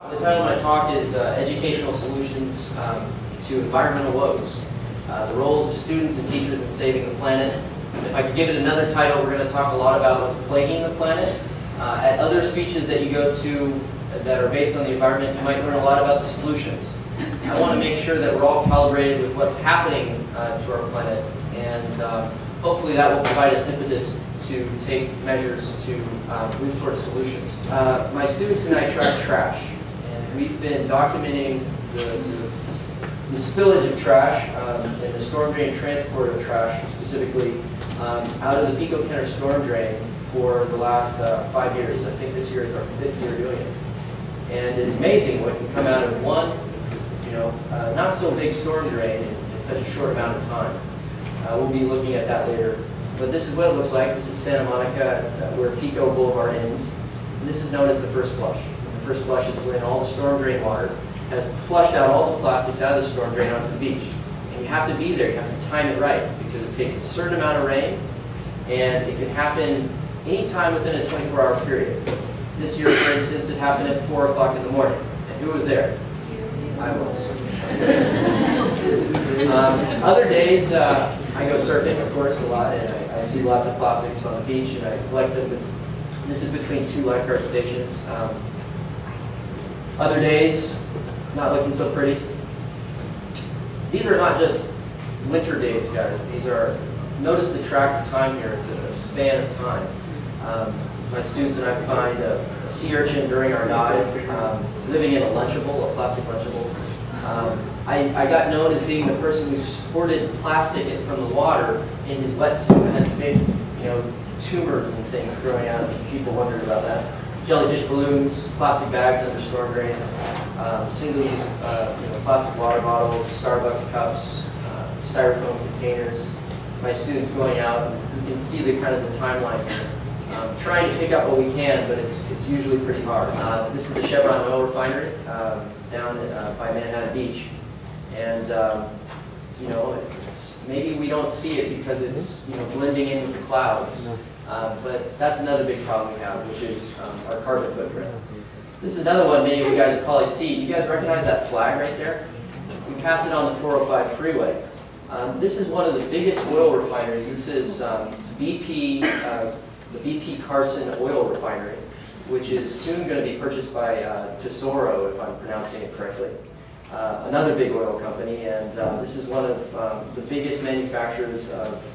The title of my talk is Educational Solutions to Environmental Woes, the roles of students and teachers in saving the planet. If I could give it another title, we're going to talk a lot about what's plaguing the planet. At other speeches that you go to that are based on the environment, you might learn a lot about the solutions. I want to make sure that we're all calibrated with what's happening to our planet, and hopefully that will provide us impetus to take measures to move towards solutions. My students and I track trash. We've been documenting the spillage of trash and the storm drain transport of trash, specifically out of the Pico Kenner storm drain for the last 5 years. I think this year is our 5th year doing it. And it's amazing what can come out of one, not so big storm drain in such a short amount of time. We'll be looking at that later. But this is what it looks like. This is Santa Monica, where Pico Boulevard ends. And this is known as the first flush. First flush is when all the storm drain water has flushed out all the plastics out of the storm drain onto the beach. And you have to be there, you have to time it right, because it takes a certain amount of rain, and it can happen anytime within a 24-hour period. This year, for instance, it happened at 4 o'clock in the morning. And who was there? I was. Other days, I go surfing, of course, a lot, and I see lots of plastics on the beach, and I collect them. This is between 2 lifeguard stations. Other days, not looking so pretty. These are not just winter days, guys. These are, notice the track of time here. It's a span of time. My students and I find a sea urchin during our dive, living in a Lunchable, a plastic Lunchable. I got known as being the person who squirted plastic in from the water in his wetsuit and had made, tumors and things growing out, and people wondered about that. Jellyfish balloons, plastic bags under storm drains, single-use plastic water bottles, Starbucks cups, styrofoam containers. My students going out, you can see the kind of the timeline here. Trying to pick up what we can, but it's usually pretty hard. This is the Chevron oil refinery down by Manhattan Beach, and maybe we don't see it because it's blending in with the clouds. But that's another big problem we have, which is our carbon footprint. This is another one many of you guys have probably seen. You guys recognize that flag right there? We pass it on the 405 freeway. This is one of the biggest oil refineries. This is BP, the BP Carson oil refinery, which is soon going to be purchased by Tesoro, if I'm pronouncing it correctly. Another big oil company, and this is one of the biggest manufacturers of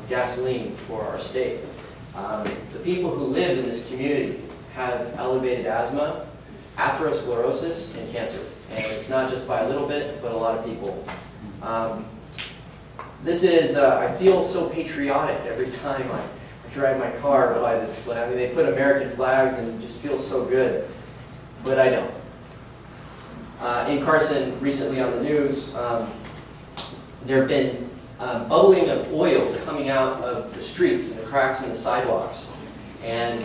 gasoline for our state. The people who live in this community have elevated asthma, atherosclerosis, and cancer. And it's not just by a little bit, but a lot of people. This is, I feel so patriotic every time I drive my car by this display. I mean, they put American flags and it just feels so good, but I don't. In Carson, recently on the news, there have been bubbling of oil coming out of the streets and the cracks in the sidewalks. And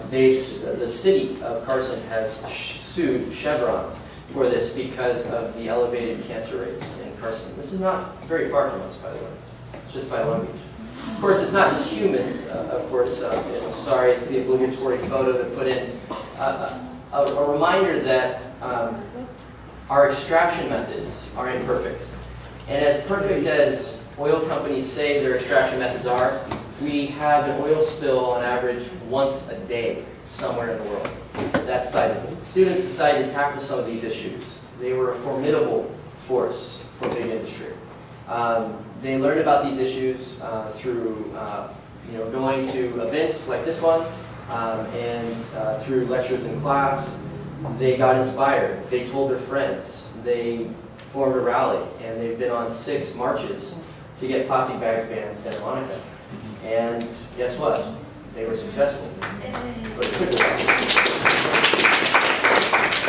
the city of Carson has sued Chevron for this because of the elevated cancer rates in Carson. This is not very far from us, by the way. It's just by Long Beach. Of course, it's not just humans. Of course, I'm sorry, it's the obligatory photo that put in a reminder that our extraction methods are imperfect. And as perfect as oil companies say their extraction methods are, we have an oil spill on average once a day somewhere in the world. That's sizable. Students decided to tackle some of these issues. They were a formidable force for big industry. They learned about these issues through going to events like this one and through lectures in class. They got inspired. They told their friends. They formed a rally, and they've been on 6 marches to get plastic bags banned in Santa Monica. And guess what? They were successful. But it took a while.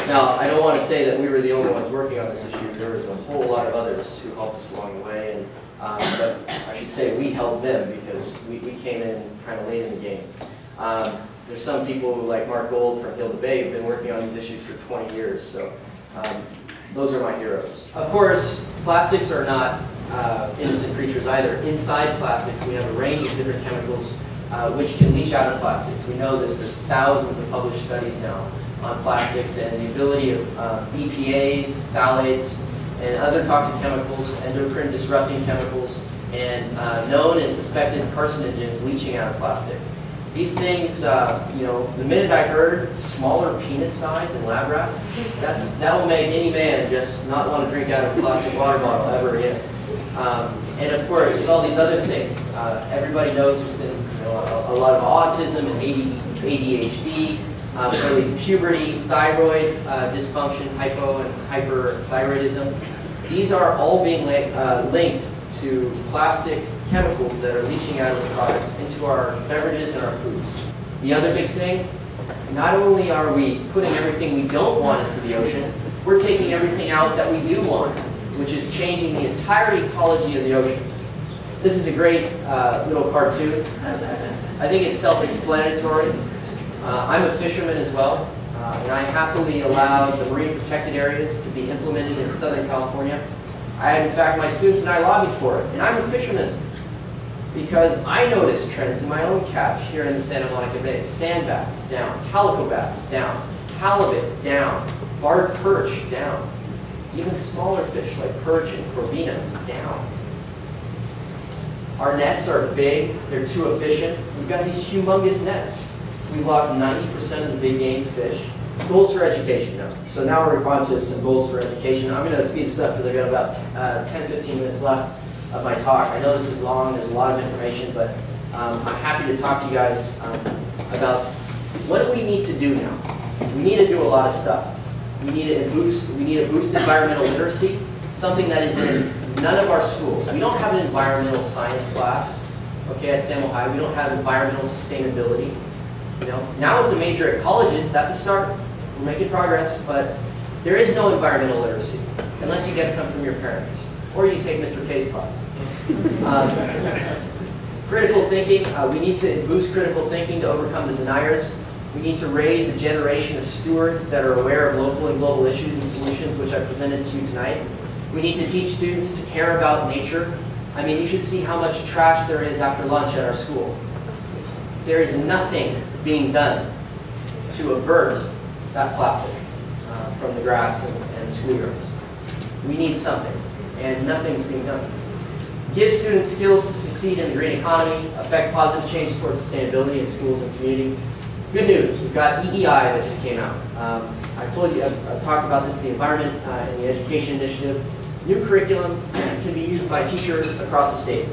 Now, I don't want to say that we were the only ones working on this issue. There was a whole lot of others who helped us along the way, and but I should say we helped them because we came in kind of late in the game. There's some people like Mark Gold from Hill to Bay who've been working on these issues for 20 years, so those are my heroes. Of course, plastics are not innocent creatures either. Inside plastics, we have a range of different chemicals which can leach out of plastics. We know this. There's thousands of published studies now on plastics and the ability of EPAs, phthalates, and other toxic chemicals, endocrine disrupting chemicals, and known and suspected carcinogens leaching out of plastic. These things, you know, the minute I heard smaller penis size in lab rats, that'll make any man just not want to drink out of a plastic water bottle ever again. And of course, there's all these other things. Everybody knows there's been, you know, a lot of autism and ADHD, early puberty, thyroid dysfunction, hypo and hyperthyroidism. These are all being linked to plastic chemicals that are leaching out of the products into our beverages and our foods. The other big thing, not only are we putting everything we don't want into the ocean, we're taking everything out that we do want, which is changing the entire ecology of the ocean. This is a great little cartoon. I think it's self-explanatory. I'm a fisherman as well, and I happily allowed the marine protected areas to be implemented in Southern California. In fact, my students and I lobbied for it, and I'm a fisherman because I noticed trends in my own catch here in the Santa Monica Bay. Sand bass, down. Calico bass, down. Halibut, down. Barred perch, down. Even smaller fish like perch and corvina, down. Our nets are big, they're too efficient. We've got these humongous nets. We've lost 90% of the big game fish. Goals for education now. So now we're on to some goals for education. I'm going to speed this up because I've got about 10-15 minutes left of my talk. I know this is long, there's a lot of information, but I'm happy to talk to you guys about what do we need to do now. We need to do a lot of stuff. We need to boost environmental literacy, something that is in none of our schools. We don't have an environmental science class, okay, at Samuel High. We don't have environmental sustainability. You know, now it's a major at colleges. That's a start. We're making progress, but there is no environmental literacy unless you get some from your parents or you take Mr. K's class. Critical thinking. We need to boost critical thinking to overcome the deniers. We need to raise a generation of stewards that are aware of local and global issues and solutions, which I presented to you tonight. We need to teach students to care about nature. I mean, you should see how much trash there is after lunch at our school. There is nothing being done to avert that plastic from the grass and schoolyards. We need something, and nothing's being done. Give students skills to succeed in the green economy, affect positive change towards sustainability in schools and community. Good news, we've got EEI that just came out. I told you, I've talked about this, the Environment and the Education Initiative. New curriculum can be used by teachers across the state.